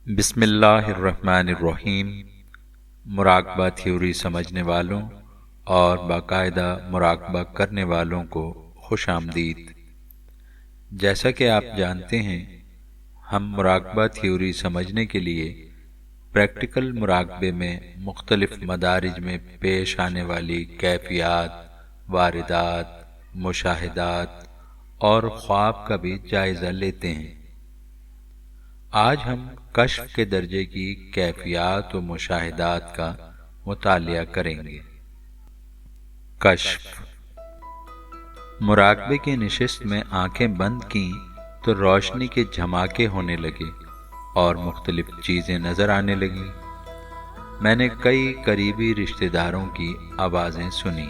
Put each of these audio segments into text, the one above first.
بسم اللہ الرحمن الرحیم۔ مراقبہ تھیوری سمجھنے والوں اور باقاعدہ مراقبہ کرنے والوں کو خوش آمدید۔ جیسا کہ آپ جانتے ہیں، ہم مراقبہ تھیوری سمجھنے کے لیے پریکٹیکل مراقبے میں مختلف مدارج میں پیش آنے والی کیفیات، واردات، مشاہدات اور خواب کا بھی جائزہ لیتے ہیں۔ آج ہم کشف کے درجے کی کیفیات و مشاہدات کا مطالعہ کریں گے۔ کشف۔ مراقبے کی نشست میں آنکھیں بند کیں تو روشنی کے جھماکے ہونے لگے اور مختلف چیزیں نظر آنے لگیں۔ میں نے کئی قریبی رشتہ داروں کی آوازیں سنی۔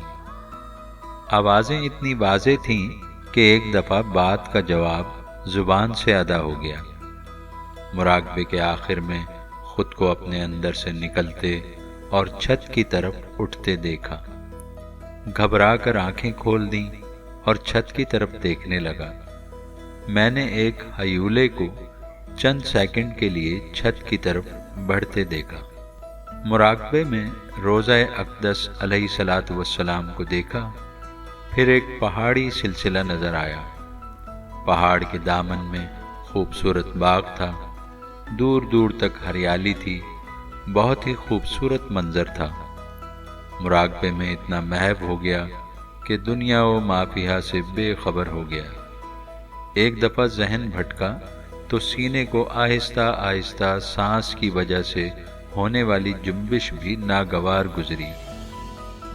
آوازیں اتنی واضح تھیں کہ ایک دفعہ بات کا جواب زبان سے ادا ہو گیا۔ مراقبے کے آخر میں خود کو اپنے اندر سے نکلتے اور چھت کی طرف اٹھتے دیکھا۔ گھبرا کر آنکھیں کھول دیں اور چھت کی طرف دیکھنے لگا۔ میں نے ایک ہیولے کو چند سیکنڈ کے لیے چھت کی طرف بڑھتے دیکھا۔ مراقبے میں روضہ اقدس علیہ الصلوۃ والسلام کو دیکھا۔ پھر ایک پہاڑی سلسلہ نظر آیا۔ پہاڑ کے دامن میں خوبصورت باغ تھا، دور دور تک ہریالی تھی، بہت ہی خوبصورت منظر تھا۔ مراقبے میں اتنا محو ہو گیا کہ دنیا و ما فیہا سے بے خبر ہو گیا۔ ایک دفعہ ذہن بھٹکا تو سینے کو آہستہ آہستہ سانس کی وجہ سے ہونے والی جنبش بھی ناگوار گزری۔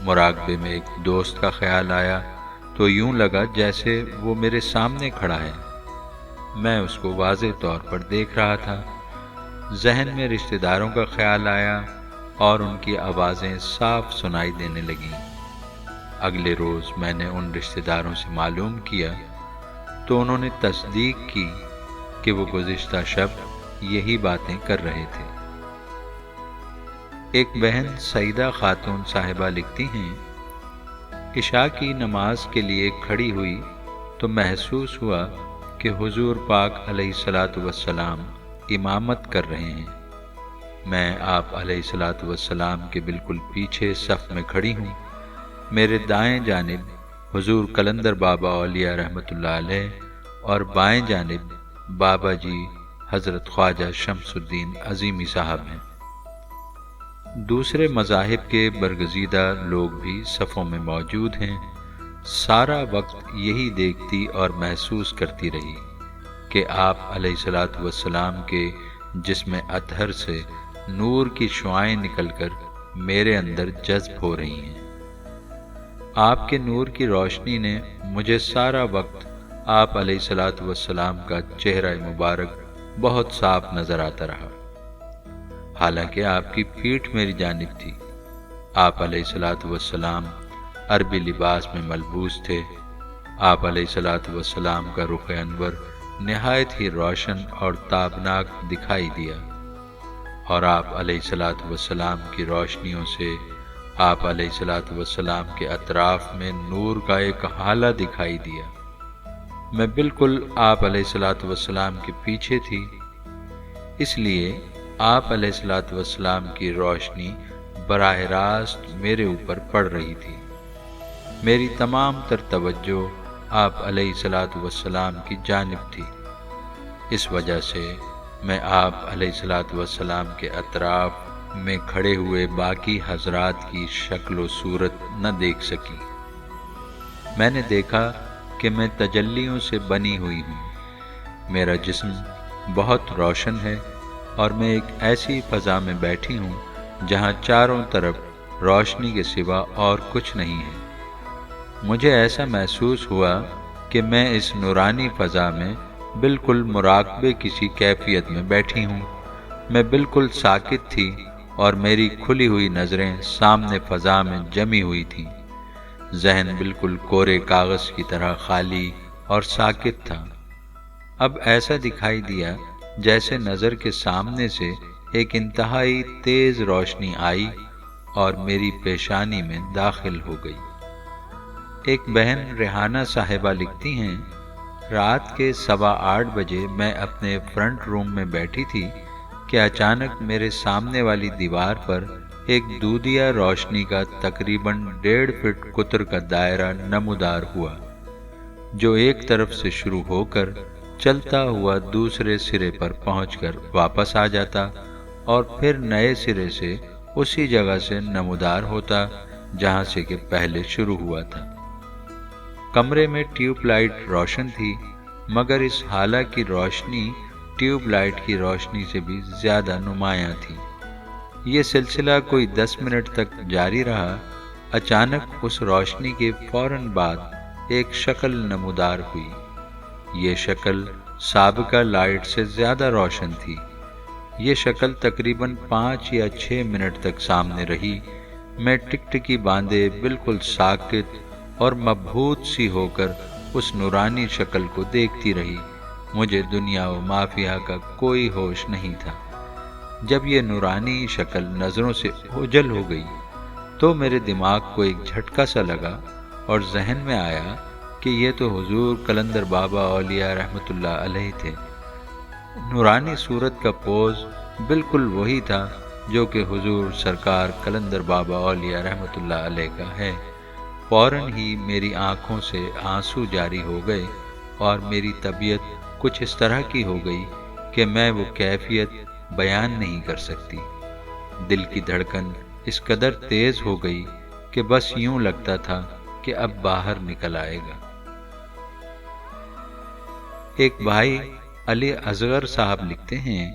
مراقبے میں ایک دوست کا خیال آیا تو یوں لگا جیسے وہ میرے سامنے کھڑا ہے۔ میں اس کو واضح طور پر دیکھ رہا تھا۔ ذہن میں رشتہ داروں کا خیال آیا اور ان کی آوازیں صاف سنائی دینے لگیں۔ اگلے روز میں نے ان رشتہ داروں سے معلوم کیا تو انہوں نے تصدیق کی کہ وہ گزشتہ شب یہی باتیں کر رہے تھے۔ ایک بہن سعیدہ خاتون صاحبہ لکھتی ہیں، عشاء کی نماز کے لیے کھڑی ہوئی تو محسوس ہوا کہ حضور پاک علیہ الصلوۃ والسلام امامت کر رہے ہیں۔ میں آپ علیہ الصلوۃ والسلام کے بالکل پیچھے صف میں کھڑی ہوں۔ میرے دائیں جانب حضور قلندر بابا اولیاء رحمۃ اللہ علیہ اور بائیں جانب بابا جی حضرت خواجہ شمس الدین عظیمی صاحب ہیں۔ دوسرے مذاہب کے برگزیدہ لوگ بھی صفوں میں موجود ہیں۔ سارا وقت یہی دیکھتی اور محسوس کرتی رہی کہ آپ علیہ الصلوۃ والسلام کے جسم اطہر سے نور کی شعاعیں نکل کر میرے اندر جذب ہو رہی ہیں۔ آپ کے نور کی روشنی نے مجھے سارا وقت آپ علیہ الصلوۃ والسلام کا چہرہ مبارک بہت صاف نظر آتا رہا، حالانکہ آپ کی پیٹھ میری جانب تھی۔ آپ علیہ الصلوۃ والسلام عربی لباس میں ملبوس تھے۔ آپ علیہ الصلوۃ والسلام کا رخ انور نہایت ہی روشن اور تابناک دکھائی دیا، اور آپ علیہ الصلوۃ والسلام کی روشنیوں سے آپ علیہ الصلوۃ والسلام کے اطراف میں نور کا ایک ہالہ دکھائی دیا۔ میں بالکل آپ علیہ الصلوۃ والسلام کے پیچھے تھی، اس لیے آپ علیہ الصلوۃ والسلام کی روشنی براہ راست میرے اوپر پڑ رہی تھی۔ میری تمام تر توجہ آپ علیہ الصلوۃ والسلام کی جانب تھی۔ اس وجہ سے میں آپ علیہ الصلوۃ والسلام کے اطراف میں کھڑے ہوئے باقی حضرات کی شکل و صورت نہ دیکھ سکی۔ میں نے دیکھا کہ میں تجلیوں سے بنی ہوئی ہوں۔ میرا جسم بہت روشن ہے اور میں ایک ایسی فضا میں بیٹھی ہوں جہاں چاروں طرف روشنی کے سوا اور کچھ نہیں ہے۔ مجھے ایسا محسوس ہوا کہ میں اس نورانی فضا میں بالکل مراقبے کسی کیفیت میں بیٹھی ہوں۔ میں بالکل ساکت تھی اور میری کھلی ہوئی نظریں سامنے فضا میں جمی ہوئی تھیں۔ ذہن بالکل کورے کاغذ کی طرح خالی اور ساکت تھا۔ اب ایسا دکھائی دیا جیسے نظر کے سامنے سے ایک انتہائی تیز روشنی آئی اور میری پیشانی میں داخل ہو گئی۔ ایک بہن ریحانہ صاحبہ لکھتی ہیں، رات کے 8:15 بجے میں اپنے فرنٹ روم میں بیٹھی تھی کہ اچانک میرے سامنے والی دیوار پر ایک دودھیا روشنی کا تقریباً 1.5 فٹ قطر کا دائرہ نمودار ہوا، جو ایک طرف سے شروع ہو کر چلتا ہوا دوسرے سرے پر پہنچ کر واپس آ جاتا اور پھر نئے سرے سے اسی جگہ سے نمودار ہوتا جہاں سے کہ پہلے شروع ہوا تھا۔ کمرے میں ٹیوب لائٹ روشن تھی، مگر اس حالہ کی روشنی ٹیوب لائٹ کی روشنی سے بھی زیادہ نمایاں تھی۔ یہ سلسلہ کوئی 10 منٹ تک جاری رہا۔ اچانک اس روشنی کے فوراً بعد ایک شکل نمودار ہوئی۔ یہ شکل سابقہ لائٹ سے زیادہ روشن تھی۔ یہ شکل تقریباً 5 یا 6 منٹ تک سامنے رہی۔ میں ٹکٹکی باندھے بالکل ساکت اور مبہوت سی ہو کر اس نورانی شکل کو دیکھتی رہی۔ مجھے دنیا و مافیہ کا کوئی ہوش نہیں تھا۔ جب یہ نورانی شکل نظروں سے اوجھل ہو گئی تو میرے دماغ کو ایک جھٹکا سا لگا اور ذہن میں آیا کہ یہ تو حضور قلندر بابا اولیاء رحمۃ اللہ علیہ تھے۔ نورانی صورت کا پوز بالکل وہی تھا جو کہ حضور سرکار قلندر بابا اولیاء رحمۃ اللہ علیہ کا ہے۔ فوراً ہی میری آنکھوں سے آنسو جاری ہو گئے اور میری طبیعت کچھ اس طرح کی ہو گئی کہ میں وہ کیفیت بیان نہیں کر سکتی۔ دل کی دھڑکن اس قدر تیز ہو گئی کہ بس یوں لگتا تھا کہ اب باہر نکل آئے گا۔ ایک بھائی علی اصغر صاحب لکھتے ہیں،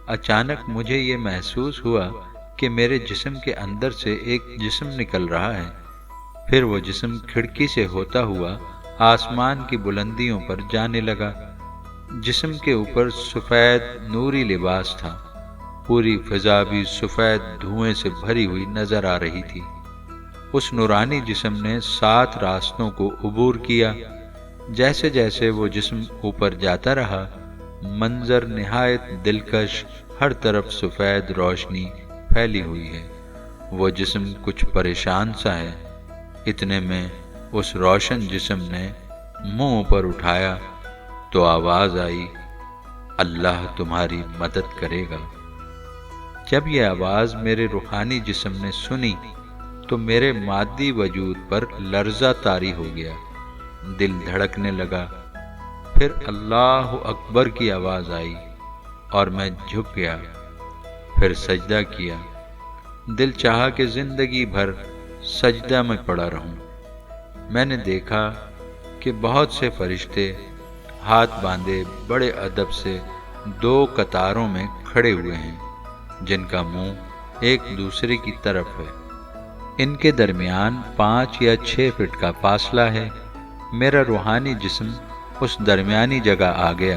اچانک مجھے یہ محسوس ہوا کہ میرے جسم کے اندر سے ایک جسم نکل رہا ہے۔ پھر وہ جسم کھڑکی سے ہوتا ہوا آسمان کی بلندیوں پر جانے لگا۔ جسم کے اوپر سفید نوری لباس تھا۔ پوری فضا بھی سفید دھوئیں سے بھری ہوئی نظر آ رہی تھی۔ اس نورانی جسم نے 7 راستوں کو عبور کیا۔ جیسے جیسے وہ جسم اوپر جاتا رہا، منظر نہایت دلکش، ہر طرف سفید روشنی پھیلی ہوئی ہے۔ وہ جسم کچھ پریشان سا ہے۔ اتنے میں اس روشن جسم نے منہ اوپر اٹھایا تو آواز آئی، اللہ تمہاری مدد کرے گا۔ جب یہ آواز میرے روحانی جسم نے سنی تو میرے مادی وجود پر لرزہ طاری ہو گیا، دل دھڑکنے لگا۔ پھر اللہ اکبر کی آواز آئی اور میں جھک گیا، پھر سجدہ کیا۔ دل چاہا کہ زندگی بھر سجدہ میں پڑا رہوں۔ میں نے دیکھا کہ بہت سے فرشتے ہاتھ باندھے بڑے ادب سے 2 قطاروں میں کھڑے ہوئے ہیں، جن کا منہ ایک دوسرے کی طرف ہے۔ ان کے درمیان 5 یا 6 فٹ کا فاصلہ ہے۔ میرا روحانی جسم اس درمیانی جگہ آ گیا۔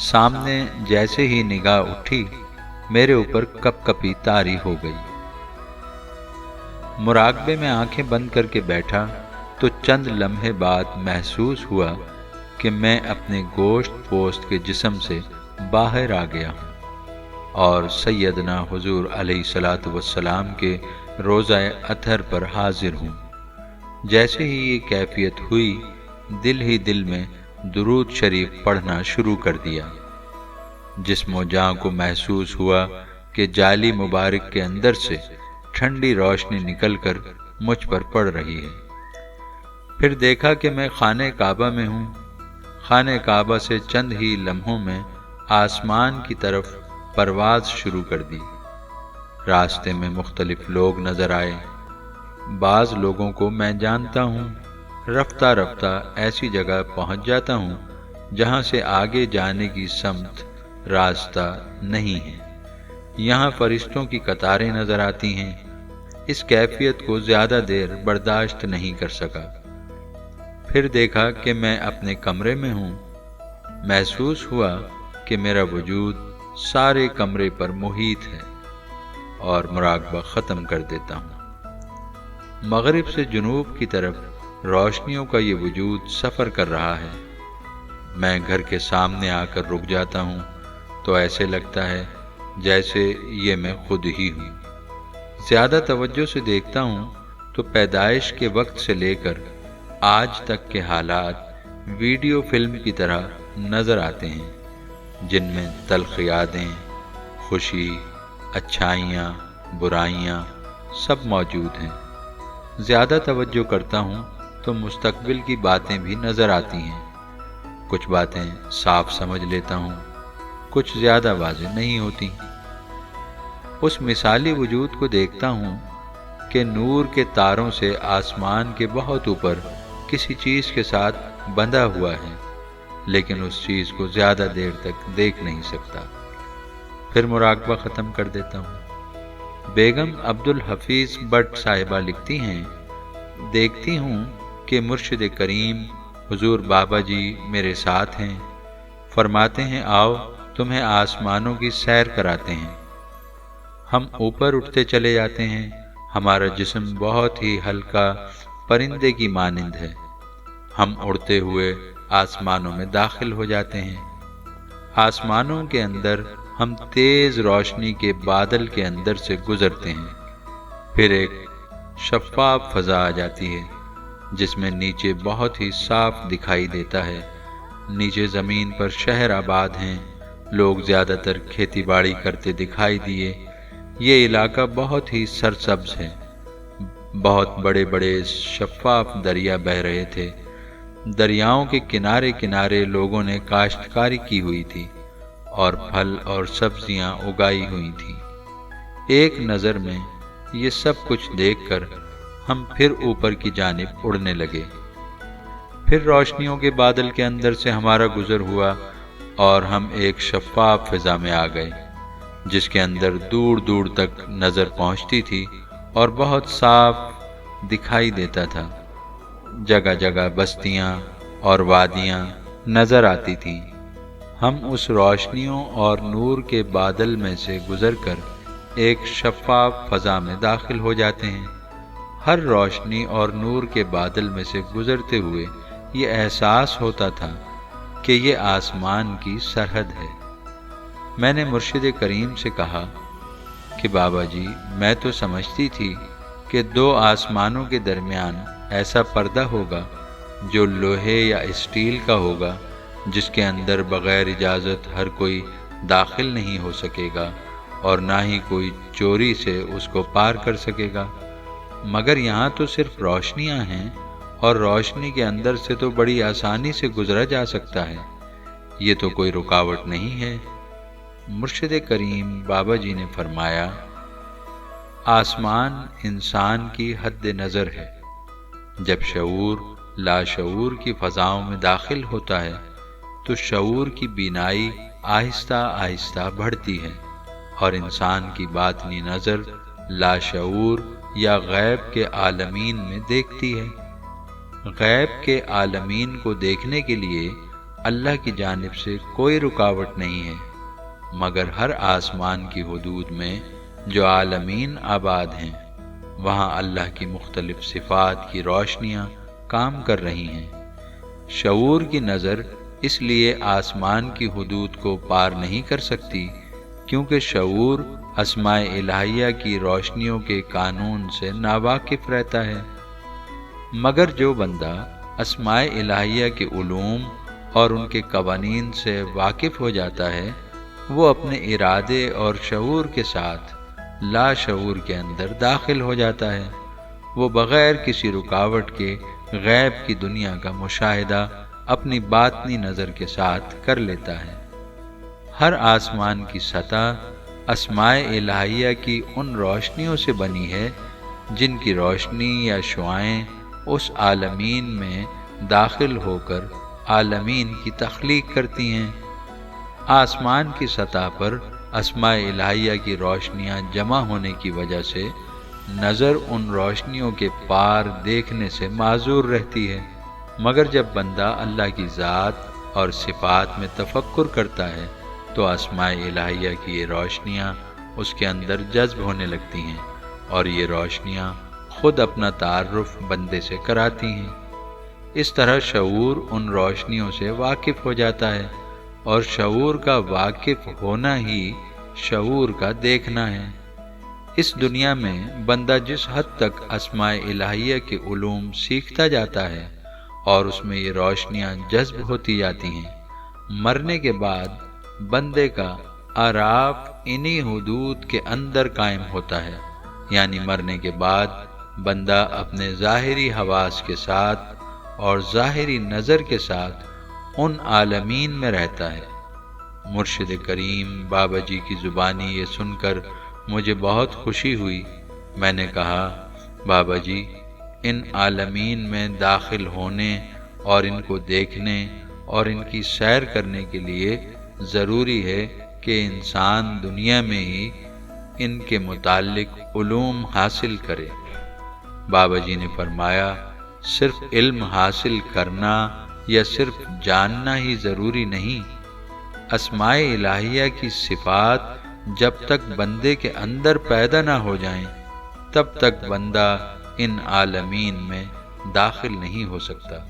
سامنے جیسے ہی نگاہ اٹھی، میرے اوپر کپ کپی طاری ہو گئی۔ مراقبے میں آنکھیں بند کر کے بیٹھا تو چند لمحے بعد محسوس ہوا کہ میں اپنے گوشت پوست کے جسم سے باہر آ گیا ہوں اور سیدنا حضور علیہ الصلاۃ والسلام کے روضہ اطہر پر حاضر ہوں۔ جیسے ہی یہ کیفیت ہوئی، دل ہی دل میں درود شریف پڑھنا شروع کر دیا۔ جسم و جاں کو محسوس ہوا کہ جالی مبارک کے اندر سے ٹھنڈی روشنی نکل کر مجھ پر پڑ رہی ہے۔ پھر دیکھا کہ میں خانہ کعبہ میں ہوں۔ خانہ کعبہ سے چند ہی لمحوں میں آسمان کی طرف پرواز شروع کر دی۔ راستے میں مختلف لوگ نظر آئے۔ بعض لوگوں کو میں جانتا ہوں۔ رفتہ رفتہ ایسی جگہ پہنچ جاتا ہوں جہاں سے آگے جانے کی سمت راستہ نہیں ہے۔ یہاں فرشتوں کی قطاریں نظر آتی ہیں۔ اس کیفیت کو زیادہ دیر برداشت نہیں کر سکا۔ پھر دیکھا کہ میں اپنے کمرے میں ہوں۔ محسوس ہوا کہ میرا وجود سارے کمرے پر محیط ہے اور مراقبہ ختم کر دیتا ہوں۔ مغرب سے جنوب کی طرف روشنیوں کا یہ وجود سفر کر رہا ہے۔ میں گھر کے سامنے آ کر رک جاتا ہوں تو ایسے لگتا ہے جیسے یہ میں خود ہی ہوں۔ زیادہ توجہ سے دیکھتا ہوں تو پیدائش کے وقت سے لے کر آج تک کے حالات ویڈیو فلم کی طرح نظر آتے ہیں، جن میں تلخ یادیں، خوشی، अच्छाइयाँ, बुराइयाँ सब मौजूद हैं। ज़्यादा तवज्जो करता हूँ तो मुस्तकबिल की बातें भी नज़र आती हैं। कुछ बातें साफ समझ लेता हूँ, कुछ ज़्यादा वाज़ेह नहीं होती। उस मिसाली वजूद को देखता हूँ कि नूर के तारों से आसमान के बहुत ऊपर किसी चीज़ के साथ बंधा हुआ है, लेकिन उस चीज़ को ज़्यादा देर तक देख नहीं सकता। फिर मुराकबा ख़त्म कर देता हूँ। बेगम अब्दुल हफीज़ बट साहिबा लिखती हैं, देखती हूँ कि मुर्शिद करीम हुजूर बाबा जी मेरे साथ हैं। फरमाते हैं, आओ तुम्हें आसमानों की सैर कराते हैं। हम ऊपर उठते चले जाते हैं। हमारा जिस्म बहुत ही हल्का परिंदे की मानिंद है। हम उड़ते हुए आसमानों में दाखिल हो जाते हैं। आसमानों के अंदर हम तेज रोशनी के बादल के अंदर से गुजरते हैं। फिर एक शफ़ाफ फ़ज़ा आ जाती है जिसमें नीचे बहुत ही साफ दिखाई देता है। नीचे ज़मीन पर शहर आबाद हैं, लोग ज़्यादातर खेती बाड़ी करते दिखाई दिए। ये इलाका बहुत ही सरसब्ज़ है। बहुत बड़े बड़े शफ़ाफ दरिया बह रहे थे। दरियाओं के किनारे किनारे लोगों ने काश्तकारी की हुई थी और फल और सब्जियां उगाई हुई थी। एक नज़र में ये सब कुछ देखकर हम फिर ऊपर की जानिब उड़ने लगे। फिर रोशनियों के बादल के अंदर से हमारा गुज़र हुआ और हम एक शफ़ाफ फ़िज़ा में आ गए, जिसके अंदर दूर दूर तक नज़र पहुँचती थी और बहुत साफ दिखाई देता था। जगह जगह बस्तियाँ और वादियाँ नज़र आती थीं। हम उस रोशनियों और नूर के बादल में से गुज़रकर एक शफ़ाफ फ़ज़ा में दाखिल हो जाते हैं। हर रोशनी और नूर के बादल में से गुज़रते हुए ये एहसास होता था कि ये आसमान की सरहद है। मैंने मुर्शिद करीम से कहा कि बाबा जी, मैं तो समझती थी कि दो आसमानों के दरमियान ऐसा पर्दा होगा जो लोहे या स्टील का होगा, जिसके अंदर बग़ैर इजाज़त हर कोई दाखिल नहीं हो सकेगा और ना ही कोई चोरी से उसको पार कर सकेगा। मगर यहाँ तो सिर्फ रोशनियाँ हैं और रोशनी के अंदर से तो बड़ी आसानी से गुज़रा जा सकता है। ये तो कोई रुकावट नहीं है। मुर्शिद करीम बाबा जी ने फरमाया, आसमान इंसान की हद नज़र है। जब शऊर लाशऊर की फ़ज़ाओं में दाखिल होता है तो शऊर की बीनाई आहिस्ता आहिस्ता बढ़ती है और इंसान की बातनी नज़र लाशऊर या गैब के आलमीन में देखती है। गैब के आलमीन को देखने के लिए अल्लाह की जानिब से कोई रुकावट नहीं है, मगर हर आसमान की हुदूद में जो आलमीन आबाद हैं, वहाँ अल्लाह की मुख्तलिफ सिफ़ात की रोशनियाँ काम कर रही हैं। शऊर की नज़र इसलिए आसमान की हुदूद को पार नहीं कर सकती क्योंकि शऊर अस्माए इलाहिया की रोशनियों के कानून से नावाकिफ़ रहता है। मगर जो बंदा अस्माए इलाहिया के उलूम और उनके कवानीन से वाकिफ़ हो जाता है, वो अपने इरादे और शऊर के साथ लाशऊर के अंदर दाखिल हो जाता है। वो बग़ैर किसी रुकावट के गैब की दुनिया का मुशाहिदा अपनी बातनी नज़र के साथ कर लेता है। हर आसमान की सतह अस्माए इलाहिया की उन रोशनियों से बनी है जिनकी रोशनी या शुआएं उस आलमीन में दाखिल होकर आलमीन की तख्लीक करती हैं। आसमान की सतह पर अस्माए इलाहिया की रोशनियाँ जमा होने की वजह से नज़र उन रोशनियों के पार देखने से माजूर रहती है। मगर जब बंदा अल्लाह की ज़ात और सिफ़ात में तफक्कुर करता है तो अस्माए इलाहिया की ये रोशनियाँ उसके अंदर जज्ब होने लगती हैं और ये रोशनियाँ खुद अपना तारुफ बंदे से कराती हैं। इस तरह शऊर उन रोशनियों से वाकिफ़ हो जाता है और शऊर का वाकिफ़ होना ही शऊर का देखना है। इस दुनिया में बंदा जिस हद तक अस्माए इलाहिया के उलूम सीखता जाता है और उसमें ये रोशनियाँ जज्ब होती जाती हैं, मरने के बाद बंदे का आराफ इन्हीं हुदूद के अंदर कायम होता है, यानी मरने के बाद बंदा अपने ज़ाहिरी हवास के साथ और ज़ाहिरी नज़र के साथ उन आलमीन में रहता है। मुर्शिद करीम बाबा जी की ज़ुबानी ये सुनकर मुझे बहुत खुशी हुई। मैंने कहा, बाबा जी, इन आलमीन में दाखिल होने और इनको देखने और इनकी सैर करने के लिए ज़रूरी है कि इंसान दुनिया में ही इनके मुताल्लिक उलूम हासिल करे। बाबा जी ने फरमाया, सिर्फ इल्म हासिल करना या सिर्फ जानना ही ज़रूरी नहीं, अस्माए इलाहिया की सिफ़ात जब तक बंदे के अंदर पैदा ना हो जाएं, तब तक बंदा इन आलमीन में दाखिल नहीं हो सकता।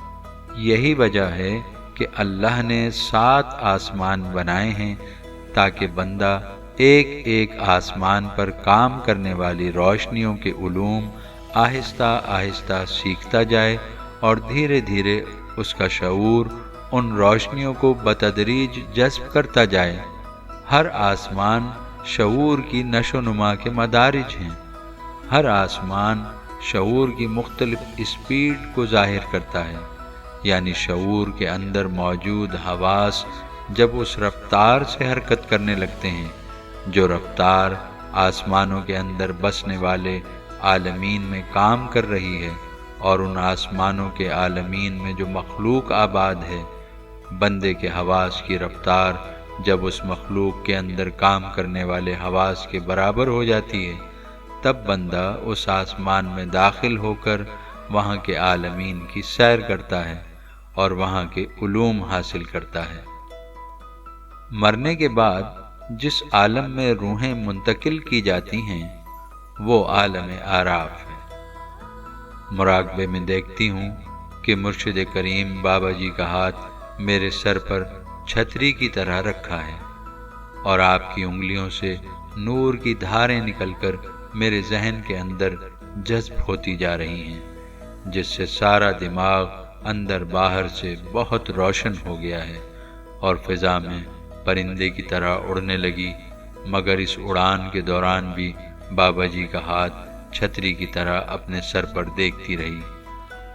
यही वजह है कि अल्लाह ने 7 आसमान बनाए हैं ताकि बंदा एक एक आसमान पर काम करने वाली रोशनियों के उलूम आहिस्ता आहिस्ता सीखता जाए और धीरे धीरे उसका शऊर उन रोशनियों को बतदरीज जज़्ब करता जाए। हर आसमान शऊर की नशोनुमा के मदारिज हैं। हर आसमान शऊर की मुख्तलिफ स्पीड को ज़ाहिर करता है, यानी शऊर के अंदर मौजूद हवास जब उस रफ्तार से हरकत करने लगते हैं जो रफ्तार आसमानों के अंदर बसने वाले आलमीन में काम कर रही है, और उन आसमानों के आलमीन में जो मखलूक आबाद है, बंदे के हवास की रफ्तार जब उस मखलूक के अंदर काम करने वाले हवास के बराबर हो जाती है, तब बंदा उस आसमान में दाखिल होकर वहाँ के आलमीन की सैर करता है और वहाँ के उलूम हासिल करता है। मरने के बाद जिस आलम में रूहें मुंतकिल की जाती हैं वो आलम आराफ है। मुराकबे में देखती हूँ कि मुर्शिद करीम बाबा जी का हाथ मेरे सर पर छतरी की तरह रखा है और आपकी उंगलियों से नूर की धारें निकलकर मेरे जहन के अंदर जज्ब होती जा रही हैं, जिससे सारा दिमाग अंदर बाहर से बहुत रोशन हो गया है और फिज़ा में परिंदे की तरह उड़ने लगी। मगर इस उड़ान के दौरान भी बाबा जी का हाथ छतरी की तरह अपने सर पर देखती रही।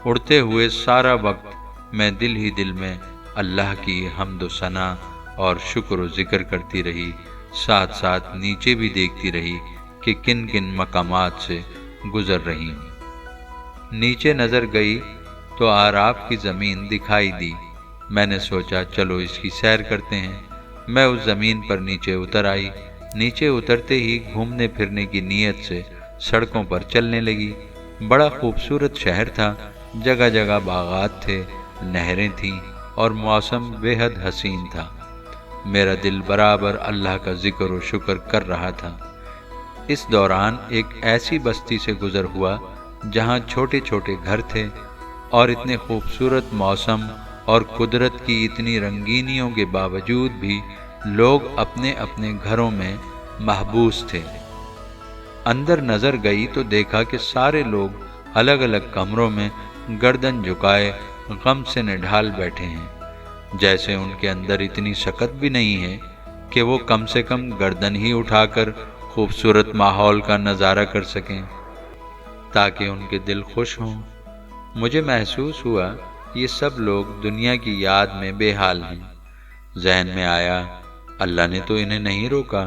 उड़ते हुए सारा वक्त मैं दिल ही दिल में अल्लाह की हम्द सना और शुक्र व ज़िक्र करती रही, साथ साथ नीचे भी देखती रही कि किन किन मकामात से गुज़र रही हूँ। नीचे नज़र गई तो आराफ की ज़मीन दिखाई दी। मैंने सोचा चलो इसकी सैर करते हैं। मैं उस ज़मीन पर नीचे उतर आई। नीचे उतरते ही घूमने फिरने की नीयत से सड़कों पर चलने लगी। बड़ा खूबसूरत शहर था, जगह जगह बागात थे, नहरें थीं और मौसम बेहद हसीन था। मेरा दिल बराबर अल्लाह का ज़िक्र व शुक्र कर रहा था। इस दौरान एक ऐसी बस्ती से गुज़र हुआ जहाँ छोटे छोटे घर थे और इतने खूबसूरत मौसम और कुदरत की इतनी रंगीनियों के बावजूद भी लोग अपने अपने घरों में महबूस थे। अंदर नज़र गई तो देखा कि सारे लोग अलग अलग कमरों में गर्दन झुकाए गम से निढाल बैठे हैं, जैसे उनके अंदर इतनी शकत भी नहीं है कि वो कम से कम गर्दन ही उठाकर खूबसूरत माहौल का नज़ारा कर सकें ताकि उनके दिल खुश हों। मुझे महसूस हुआ ये सब लोग दुनिया की याद में बेहाल हैं। जहन में आया, अल्लाह ने तो इन्हें नहीं रोका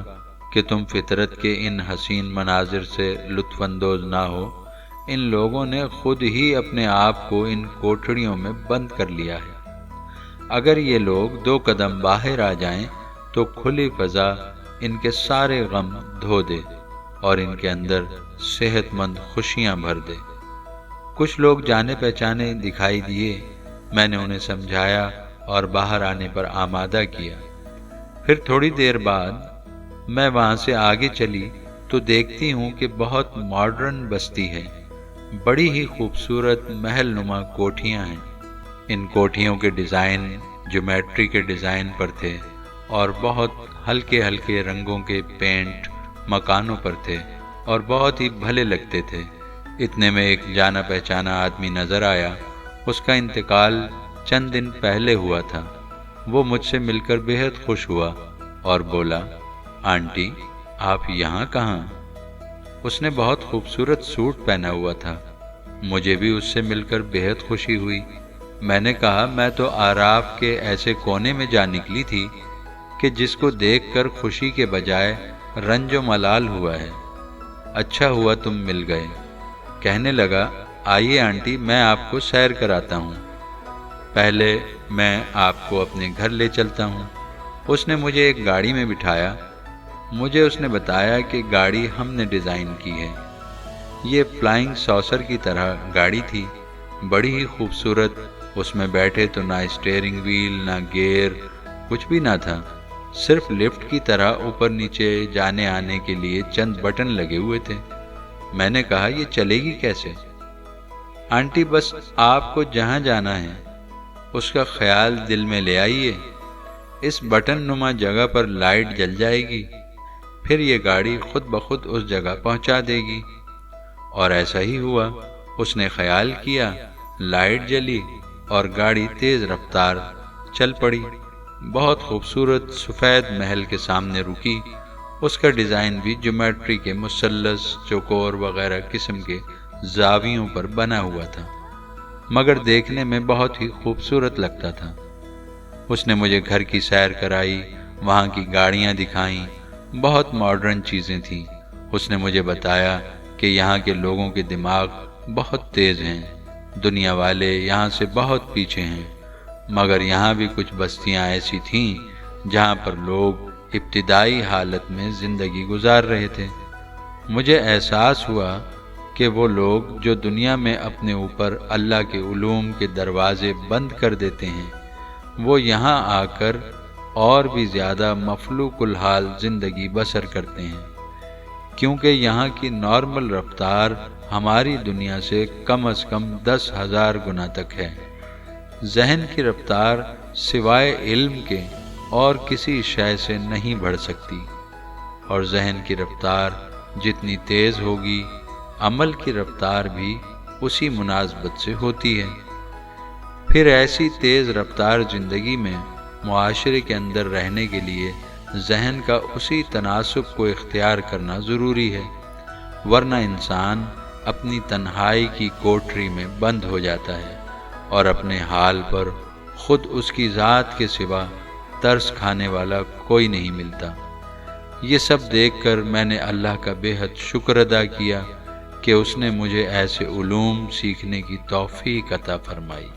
कि तुम फितरत के इन हसीन मनाजिर से लुत्फ़अंदोज़ ना हो। इन लोगों ने खुद ही अपने आप को इन कोठड़ियों में बंद कर लिया है। अगर ये लोग 2 कदम बाहर आ जाएं तो खुली फ़ज़ा इनके सारे गम धो दे और इनके अंदर सेहतमंद खुशियाँ भर दे। कुछ लोग जाने पहचाने दिखाई दिए। मैंने उन्हें समझाया और बाहर आने पर आमादा किया। फिर थोड़ी देर बाद मैं वहाँ से आगे चली तो देखती हूँ कि बहुत मॉडर्न बस्ती है। बड़ी ही खूबसूरत महल नुमा कोठियाँ हैं। इन कोठियों के डिज़ाइन ज्योमेट्री के डिज़ाइन पर थे और बहुत हल्के हल्के रंगों के पेंट मकानों पर थे और बहुत ही भले लगते थे। इतने में एक जाना पहचाना आदमी नज़र आया। उसका इंतकाल चंद दिन पहले हुआ था। वो मुझसे मिलकर बेहद खुश हुआ और बोला, आंटी, आप यहाँ कहाँ? उसने बहुत खूबसूरत सूट पहना हुआ था। मुझे भी उससे मिलकर बेहद खुशी हुई। मैंने कहा, मैं तो आराफ के ऐसे कोने में जा निकली थी कि जिसको देखकर खुशी के बजाय रंजो मलाल हुआ है। अच्छा हुआ तुम मिल गए। कहने लगा, आइए आंटी, मैं आपको सैर कराता हूँ। पहले मैं आपको अपने घर ले चलता हूँ। उसने मुझे एक गाड़ी में बिठाया। मुझे उसने बताया कि गाड़ी हमने डिज़ाइन की है। ये फ्लाइंग सॉसर की तरह गाड़ी थी, बड़ी ही खूबसूरत। उसमें बैठे तो ना स्टीयरिंग व्हील, ना गियर, कुछ भी ना था। सिर्फ लिफ्ट की तरह ऊपर नीचे जाने आने के लिए चंद बटन लगे हुए थे। मैंने कहा, ये चलेगी कैसे? आंटी, बस आपको जहाँ जाना है उसका ख्याल दिल में ले आइए। इस बटन नुमा जगह पर लाइट जल जाएगी, फिर ये गाड़ी खुद ब खुद उस जगह पहुंचा देगी। और ऐसा ही हुआ। उसने ख्याल किया, लाइट जली और गाड़ी तेज रफ्तार चल पड़ी। बहुत खूबसूरत सफ़ेद महल के सामने रुकी। उसका डिज़ाइन भी ज्योमेट्री के मुसल्लस, चौकोर वगैरह किस्म के जावियों पर बना हुआ था, मगर देखने में बहुत ही खूबसूरत लगता था। उसने मुझे घर की सैर कराई, वहाँ की गाड़ियाँ दिखाईं। बहुत मॉडर्न चीज़ें थीं। उसने मुझे बताया कि यहाँ के लोगों के दिमाग बहुत तेज़ हैं, दुनिया वाले यहाँ से बहुत पीछे हैं। मगर यहाँ भी कुछ बस्तियाँ ऐसी थीं जहाँ पर लोग इब्तिदाई हालत में ज़िंदगी गुजार रहे थे। मुझे एहसास हुआ कि वो लोग जो दुनिया में अपने ऊपर अल्लाह के उलूम के दरवाज़े बंद कर देते हैं, वो यहाँ आकर और भी ज़्यादा मफलूकुल हाल ज़िंदगी बसर करते हैं, क्योंकि यहाँ की नॉर्मल रफ्तार हमारी दुनिया से कम से कम 10,000 गुना तक है। जहन की रफ्तार सिवाय इल्म के और किसी शय से नहीं बढ़ सकती, और जहन की रफ्तार जितनी तेज़ होगी, अमल की रफ्तार भी उसी मुनासबत से होती है। फिर ऐसी तेज़ रफ्तार ज़िंदगी में मुआशरे के अंदर रहने के लिए जहन का उसी तनासुब को इख्तियार करना ज़रूरी है, वरना इंसान अपनी तन्हाई की कोठरी में बंद हो जाता है और अपने हाल पर खुद उसकी ज़ात के सिवा तरस खाने वाला कोई नहीं मिलता। ये सब देखकर मैंने अल्लाह का बेहद शुक्र अदा किया कि उसने मुझे ऐसे उलूम सीखने की तौफीक अता फरमाई।